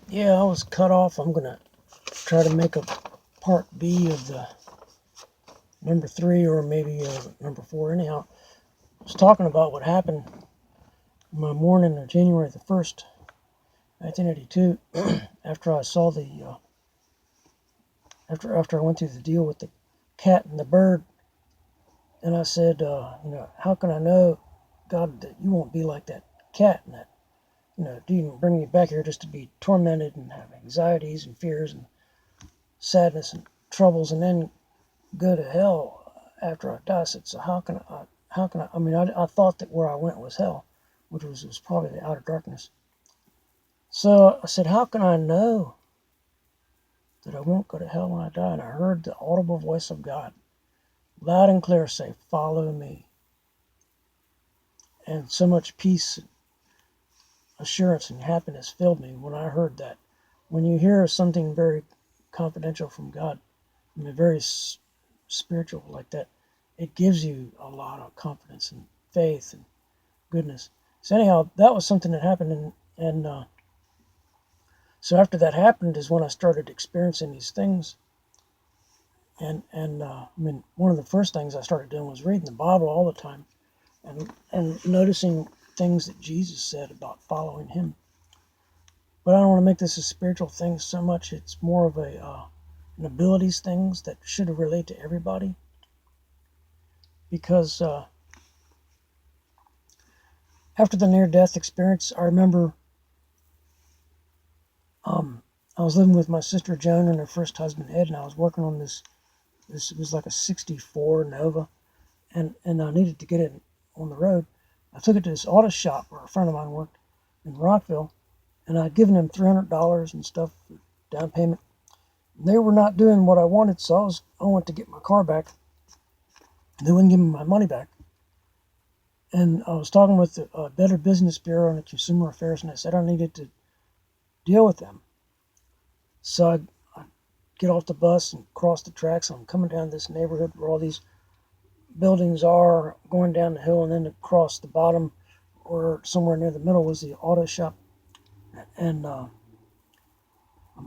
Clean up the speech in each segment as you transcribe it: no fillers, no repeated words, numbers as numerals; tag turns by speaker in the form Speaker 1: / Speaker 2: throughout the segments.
Speaker 1: Yeah, I was cut off. I'm gonna try to make a part B of the number 3 or maybe number 4. Anyhow, I was talking about what happened my morning of January the 1st, 1982, after I saw after I went through the deal with the cat and the bird, and I said, how can I know, God, that you won't be like that cat and that, you didn't bring me back here just to be tormented and have anxieties and fears and sadness and troubles and then go to hell after I die. I said, so I mean, I thought that where I went was hell, which was probably the outer darkness. So I said, how can I know that I won't go to hell when I die? And I heard the audible voice of God loud and clear say, follow me. And so much peace, assurance, and happiness filled me when I heard that. When you hear something very confidential from God, I mean, very spiritual like that, it gives you a lot of confidence and faith and goodness. So anyhow, that was something that happened, and so after that happened is when I started experiencing these things. And I mean, one of the first things I started doing was reading the Bible all the time, and noticing things that Jesus said about following Him. But I don't want to make this a spiritual thing so much. It's more of an abilities things that should relate to everybody. Because after the near-death experience, I remember I was living with my sister Joan and her first husband Ed, and I was working on this. This was like a '64 Nova, and I needed to get it on the road. I took it to this auto shop where a friend of mine worked in Rockville, and I'd given him $300 and stuff for down payment. And they were not doing what I wanted, so I went to get my car back. They wouldn't give me my money back. And I was talking with the Better Business Bureau and the Consumer Affairs, and I said I needed to deal with them. So I get off the bus and cross the tracks. I'm coming down this neighborhood where all these buildings are, going down the hill, and then across the bottom or somewhere near the middle was the auto shop. And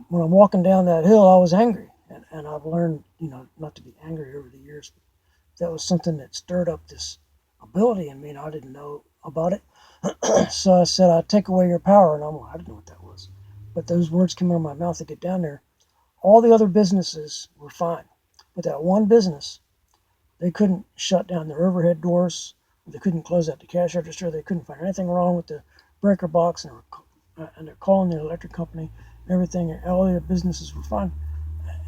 Speaker 1: when I'm walking down that hill, I was angry. And I've learned, not to be angry over the years. But that was something that stirred up this ability in me, and I didn't know about it. So I said, I take away your power. And I didn't know what that was. But those words came out of my mouth to get down there. All the other businesses were fine. But that one business, they couldn't shut down their overhead doors. They couldn't close out the cash register. They couldn't find anything wrong with the breaker box. And they're calling the electric company and everything. And all the businesses were fine.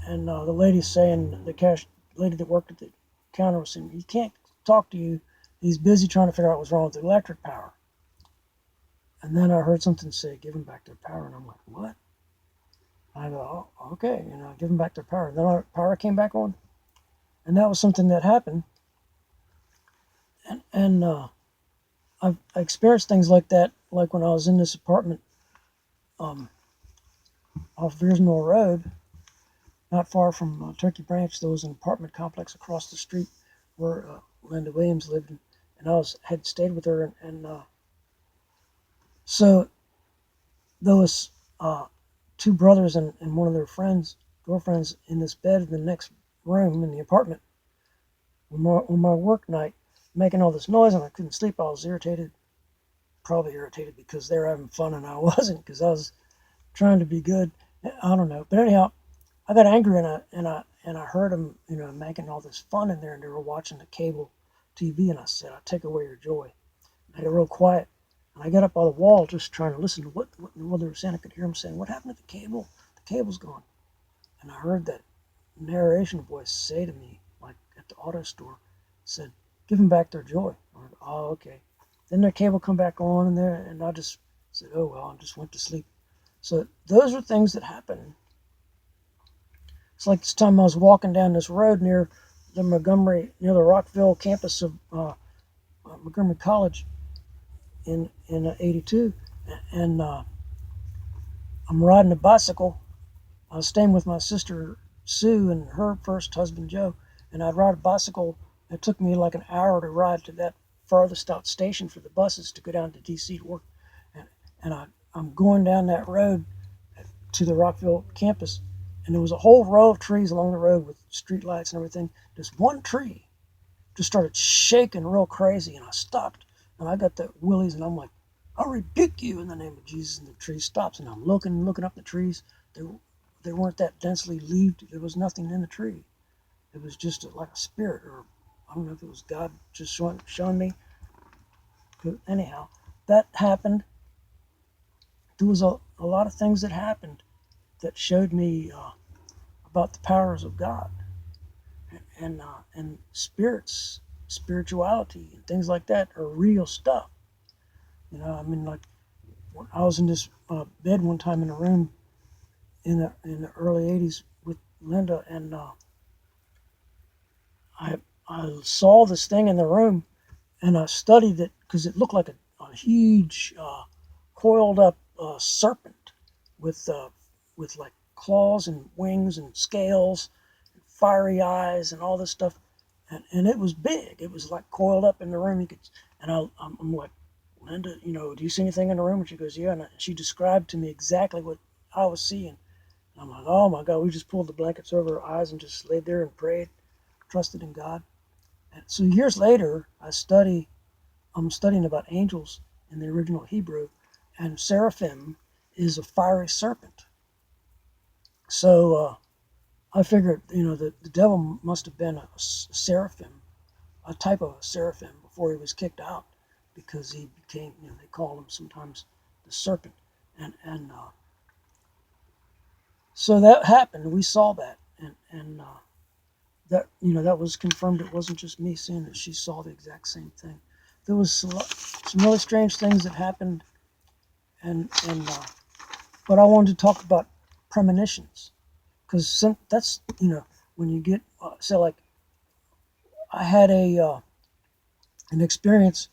Speaker 1: And the lady saying, the cash lady that worked at the counter was saying, he can't talk to you. He's busy trying to figure out what's wrong with the electric power. And then I heard something say, give them back their power. And I'm like, what? I go, oh, okay, give them back their power. And then our power came back on. And that was something that happened. And I experienced things like that, like when I was in this apartment off Veers Mill Road, not far from Turkey Branch. There was an apartment complex across the street where Linda Williams lived, and had stayed with her, and so there was two brothers and one of their girlfriends in this bed in the next room in the apartment. On my work night, making all this noise, and I couldn't sleep. I was irritated, probably irritated because they were having fun and I wasn't, because I was trying to be good. I don't know, but anyhow, I got angry, and I heard them, making all this fun in there, and they were watching the cable TV, and I said, "I take away your joy." And I got real quiet, and I got up on the wall just trying to listen to what they were saying. I could hear them saying, "What happened to the cable? The cable's gone." And I heard that narration voice say to me, like at the auto store, said, "Give them back their joy." I went, oh, okay. Then their cable come back on, and I just said, "Oh well," and just went to sleep. So those are things that happen. It's like this time I was walking down this road near the Rockville campus of Montgomery College in '82, and I'm riding a bicycle. I was staying with my sister Sue and her first husband Joe, and I'd ride a bicycle. It took me like an hour to ride to that farthest out station for the buses to go down to DC to work, and I'm going down that road to the Rockville campus, and there was a whole row of trees along the road with street lights and everything. This one tree just started shaking real crazy, and I stopped, and I got the willies, and I'm like, I rebuke you in the name of Jesus, and the tree stops, and I'm looking up the trees. They weren't that densely leaved. There was nothing in the tree. It was just like a spirit, or I don't know if it was God just showing me. But anyhow, that happened. There was a lot of things that happened that showed me about the powers of God and spirits, spirituality, and things like that are real stuff. I mean, like I was in this bed one time in a room in the early '80s with Linda, and I I saw this thing in the room, and I studied it because it looked like a huge coiled up serpent with with like claws and wings and scales, and fiery eyes, and all this stuff, and it was big. It was like coiled up in the room. You could, and I'm like, Linda, do you see anything in the room? And she goes, yeah. And she described to me exactly what I was seeing. And I'm like, oh my God, we just pulled the blankets over our eyes and just laid there and prayed, trusted in God. And so years later, I'm studying about angels in the original Hebrew, and seraphim is a fiery serpent. So I figured, the devil must have been a seraphim, a type of a seraphim before he was kicked out, because he became, they call him sometimes the serpent, and so that happened. We saw that, and that that was confirmed. It wasn't just me seeing it; she saw the exact same thing. There was some really strange things that happened, and but I wanted to talk about premonitions, because that's when you get say like I had an experience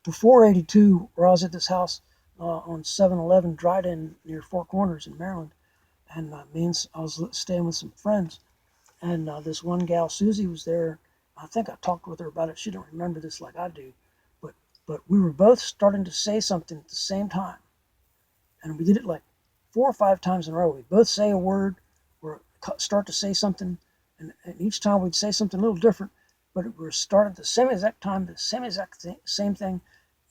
Speaker 1: before '82 where I was at this house on 711 Dryden near Four Corners in Maryland, and I was staying with some friends, and this one gal Susie was there. I think I talked with her about it. She didn't remember this like I do, but we were both starting to say something at the same time, and we did it like 4 or 5 times in a row. We'd both say a word or start to say something, and each time we'd say something a little different, but we were starting at the same exact time, the same exact same thing,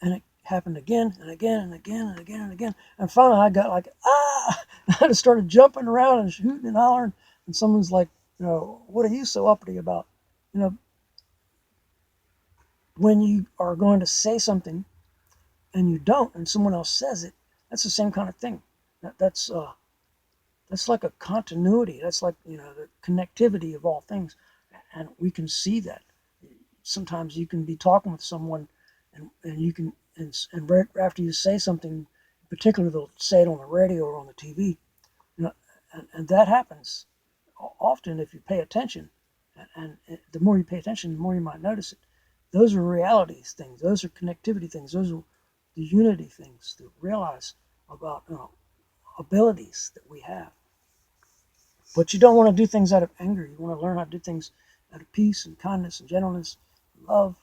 Speaker 1: and it happened again and again and again and again and again. And finally, I got like, ah! I just started jumping around and shooting and hollering, and someone's like, what are you so uppity about? You know, when you are going to say something and you don't, and someone else says it, that's the same kind of thing. That's like a continuity. That's like the connectivity of all things, and we can see that. Sometimes you can be talking with someone, and you can and right after you say something, particularly they'll say it on the radio or on the TV, and that happens often if you pay attention, and the more you pay attention, the more you might notice it. Those are realities things. Those are connectivity things. Those are the unity things that realize about abilities that we have. But you don't want to do things out of anger. You want to learn how to do things out of peace and kindness and gentleness and love.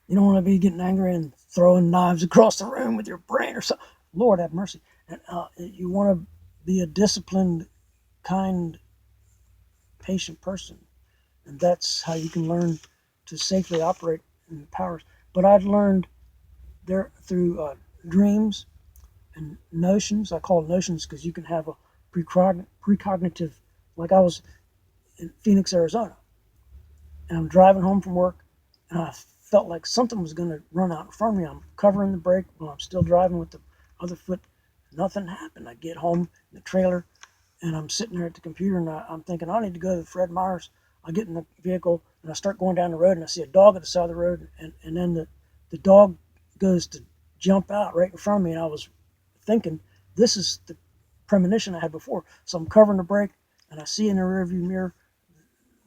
Speaker 1: You don't want to be getting angry and throwing knives across the room with your brain or something. Lord have mercy. And you want to be a disciplined, kind, patient person. And that's how you can learn to safely operate in the powers. But I've learned there through dreams and notions. I call it notions because you can have a precognitive, like I was in Phoenix, Arizona, and I'm driving home from work, and I felt like something was going to run out in front of me. I'm covering the brake while I'm still driving with the other foot. Nothing happened. I get home in the trailer, and I'm sitting there at the computer, and I'm thinking, I need to go to Fred Meyer's. I get in the vehicle, and I start going down the road, and I see a dog at the side of the road, and then the dog goes to jump out right in front of me, and I was thinking, this is the premonition I had before. So I'm covering the brake, and I see in the rearview mirror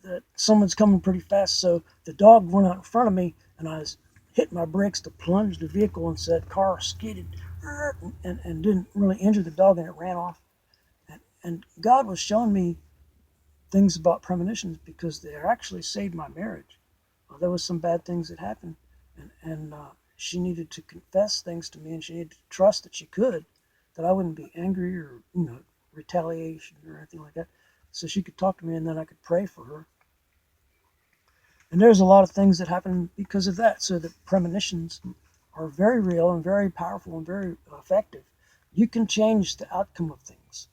Speaker 1: that someone's coming pretty fast. So the dog went out in front of me, and I hit my brakes to plunge the vehicle, and said, car skidded, and didn't really injure the dog, and it ran off. And God was showing me things about premonitions because they actually saved my marriage. There was some bad things that happened, and she needed to confess things to me, and she needed to trust that she could. that I wouldn't be angry or, retaliation or anything like that. So she could talk to me and then I could pray for her. And there's a lot of things that happen because of that. So the premonitions are very real and very powerful and very effective. You can change the outcome of things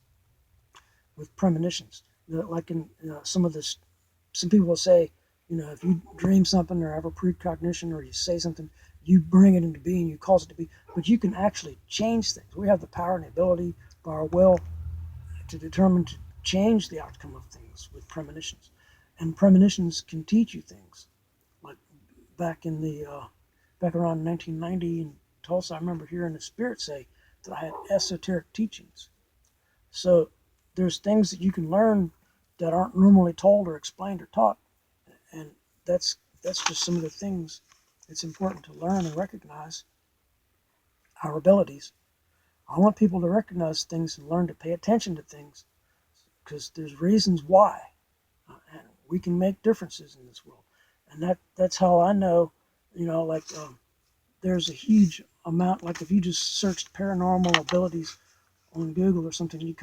Speaker 1: with premonitions. Like in some of this, some people will say, if you dream something or have a precognition or you say something, you bring it into being, you cause it to be. But you can actually change things. We have the power and the ability by our will to determine to change the outcome of things with premonitions. And premonitions can teach you things. Like back in the back around 1990 in Tulsa, I remember hearing the Spirit say that I had esoteric teachings. So there's things that you can learn that aren't normally told or explained or taught, and that's just some of the things it's important to learn and recognize our abilities. I want people to recognize things and learn to pay attention to things because there's reasons why, and we can make differences in this world, and that's how I know, like there's a huge amount. Like if you just searched paranormal abilities on Google or something, you could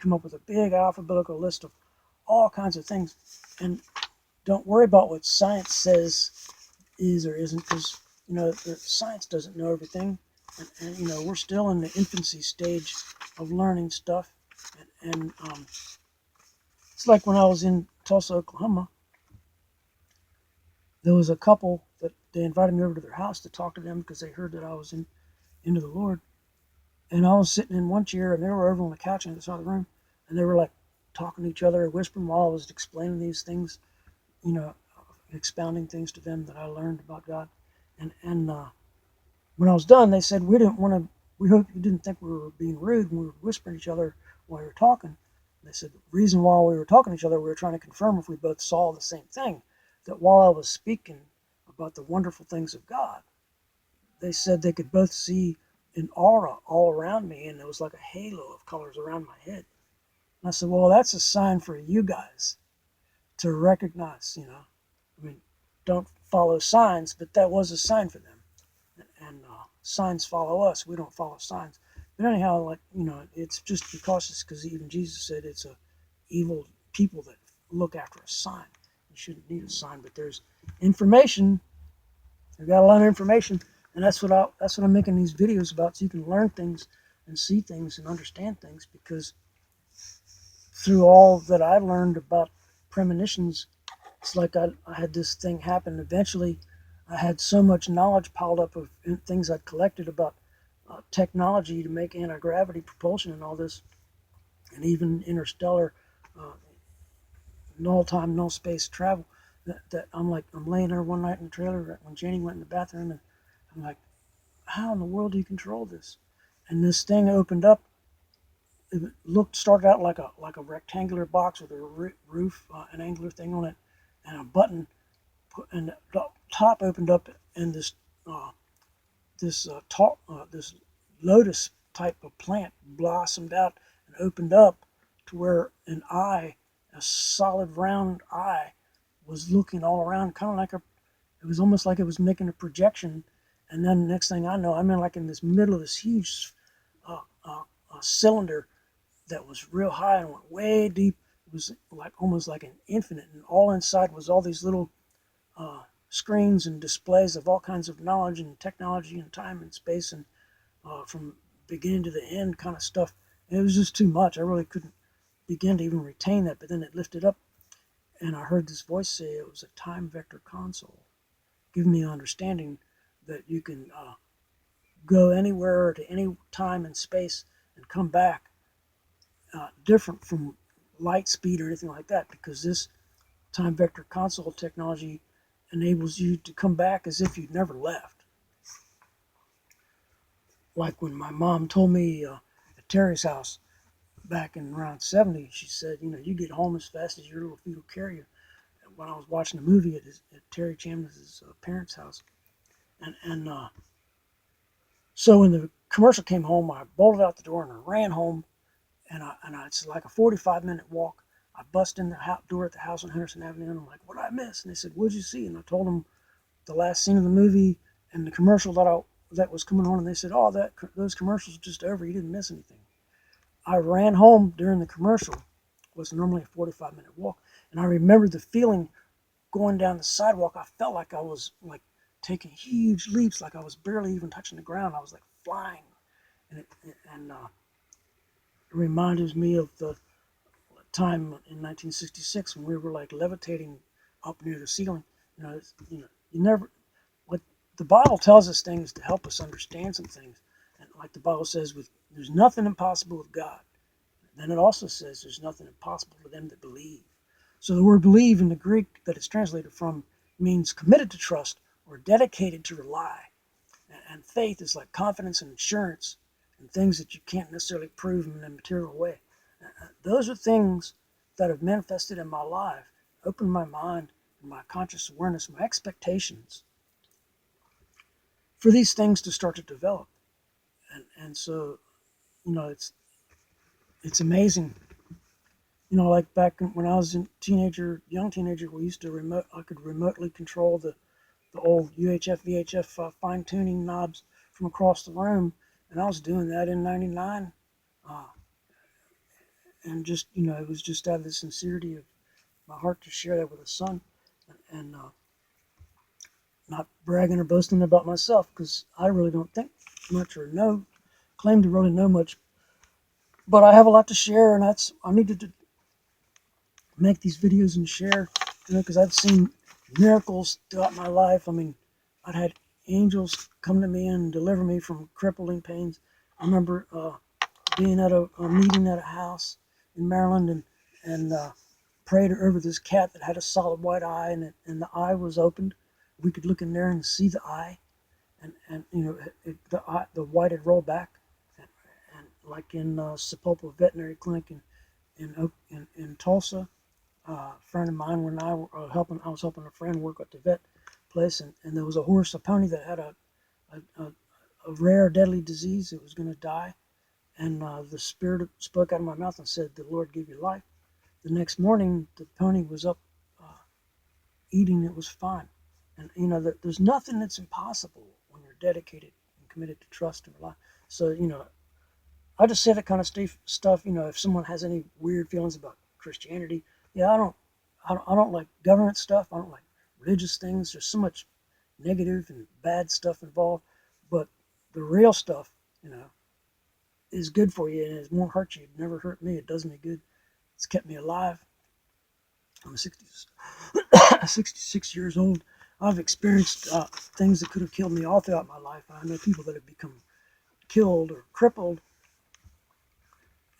Speaker 1: come up with a big alphabetical list of all kinds of things, and don't worry about what science says is or isn't, because the science doesn't know everything, and we're still in the infancy stage of learning stuff, and it's like when I was in Tulsa, Oklahoma. There was a couple that they invited me over to their house to talk to them because they heard that I was into the Lord. And I was sitting in one chair, and they were over on the couch on the side of the room, and they were like talking to each other, whispering while I was explaining these things, you know, expounding things to them that I learned about God. And when I was done, they said, we hope you didn't think we were being rude when we were whispering to each other while we were talking. They said the reason why we were talking to each other, we were trying to confirm if we both saw the same thing. That while I was speaking about the wonderful things of God, they said they could both see an aura all around me, and it was like a halo of colors around my head. And I said, well, that's a sign for you guys to recognize, I mean, don't follow signs, but that was a sign for them. And signs follow us. We don't follow signs. But anyhow, it's just be cautious because even Jesus said it's a evil people that look after a sign. You shouldn't need a sign, but there's information. I've got a lot of information, and that's what I'm making these videos about, so you can learn things and see things and understand things. Because through all that I learned about premonitions, it's like I had this thing happen. Eventually, I had so much knowledge piled up of things I'd collected about technology to make anti-gravity propulsion and all this, and even interstellar uh, null time, null space travel. That I'm laying there one night in the trailer when Jenny went in the bathroom, and I'm like, how in the world do you control this? And this thing opened up. It started out like a rectangular box with a roof, an angular thing on it, and a button. And the top opened up, and this lotus type of plant blossomed out and opened up to where a solid round eye, was looking all around, kind of like it was almost like it was making a projection. And then the next thing I know, I'm in this middle of this huge cylinder that was real high and went way deep. It was like almost like an infinite, and all inside was all these little screens and displays of all kinds of knowledge and technology and time and space, and from beginning to the end kind of stuff. And it was just too much. I really couldn't begin to even retain that. But then it lifted up, and I heard this voice say it was a time vector console, giving me an understanding that you can go anywhere to any time and space and come back different from light speed or anything like that, because this time vector console technology enables you to come back as if you'd never left. Like when my mom told me at Terry's house back in around 70, she said, you get home as fast as your little feet will carry you. And when I was watching a movie at Terry Chandler's parents' house. And so when the commercial came home, I bolted out the door and I ran home. And it's like a 45-minute walk. I bust in the door at the house on Henderson Avenue, and I'm like, what did I miss? And they said, what'd you see? And I told them the last scene of the movie and the commercial that that was coming on, and they said, "Oh, those commercials are just over. You didn't miss anything." I ran home during the commercial. It was normally a 45-minute walk, and I remember the feeling going down the sidewalk. I felt like I was like taking huge leaps, like I was barely even touching the ground. I was like flying, and it reminded me of the time in 1966 when we were like levitating up near the ceiling. You never. What the Bible tells us things to help us understand some things, and like the Bible says, there's nothing impossible with God. Then it also says there's nothing impossible for them that believe. So the word believe in the Greek that it's translated from means committed to trust or dedicated to rely. And faith is like confidence and assurance and things that you can't necessarily prove in a material way. Those are things that have manifested in my life, opened my mind, my conscious awareness, my expectations for these things to start to develop. And so, it's amazing. Like back when I was a young teenager, I could remotely control the old UHF, VHF fine tuning knobs from across the room. And I was doing that in 99. Uh, and just, it was just out of the sincerity of my heart to share that with a son, and not bragging or boasting about myself, because I really don't think much or claim to really know much. But I have a lot to share, and I needed to make these videos and share, because I've seen miracles throughout my life. I mean, I've had angels come to me and deliver me from crippling pains. I remember being at a meeting at a house in Maryland, and prayed over this cat that had a solid white eye, and the eye was opened. We could look in there and see the eye, and the white had rolled back, and like in Sepulpa Veterinary Clinic in Tulsa. A friend of mine, when I was helping a friend work at the vet place, and there was a pony that had a rare deadly disease. It was going to die, and the spirit spoke out of my mouth and said, "The Lord give you life." The next morning, the pony was up eating. It was fine, and there's nothing that's impossible when you're dedicated and committed to trust and rely. So I just say that kind of stuff. If someone has any weird feelings about Christianity, yeah, I don't like government stuff. I don't like religious things. There's so much negative and bad stuff involved. But the real stuff, is good for you, and it won't hurt you. It never hurt me. It does me good. It's kept me alive. I'm 66 years old. I've experienced things that could have killed me all throughout my life. I know people that have become killed or crippled,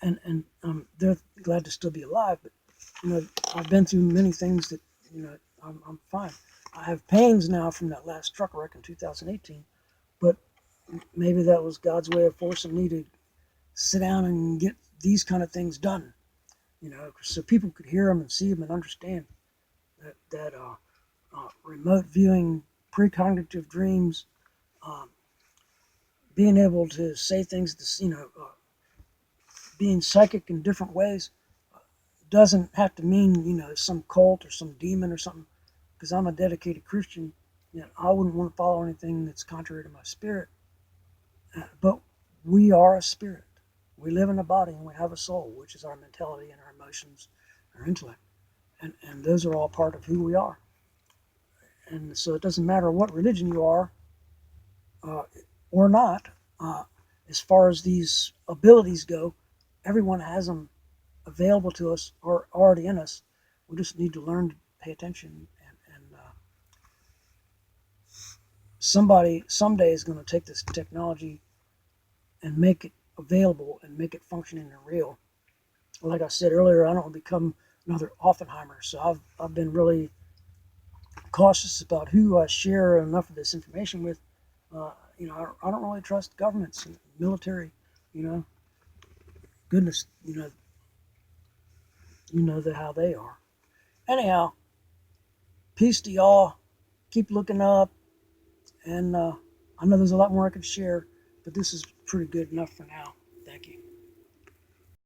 Speaker 1: and they're glad to still be alive. But I've been through many things that I'm fine. I have pains now from that last truck wreck in 2018, but maybe that was God's way of forcing me to sit down and get these kind of things done. So people could hear them and see them and understand that remote viewing, precognitive dreams, um, being able to say things, being psychic in different ways doesn't have to mean some cult or some demon or something. Because I'm a dedicated Christian, I wouldn't want to follow anything that's contrary to my spirit. But we are a spirit. We live in a body and we have a soul, which is our mentality and our emotions, our intellect, and those are all part of who we are. And so it doesn't matter what religion you are uh, or not. Uh, as far as these abilities go, everyone has them available to us or already in us. We just need to learn to pay attention, and somebody someday is going to take this technology and make it available and make it functioning and real. Like I said earlier, I don't want to become another Oppenheimer, so I've been really cautious about who I share enough of this information with. I don't really trust governments and military. You know, goodness, how they are. Anyhow, peace to y'all. Keep looking up, and I know there's a lot more I could share, but this is pretty good enough for now.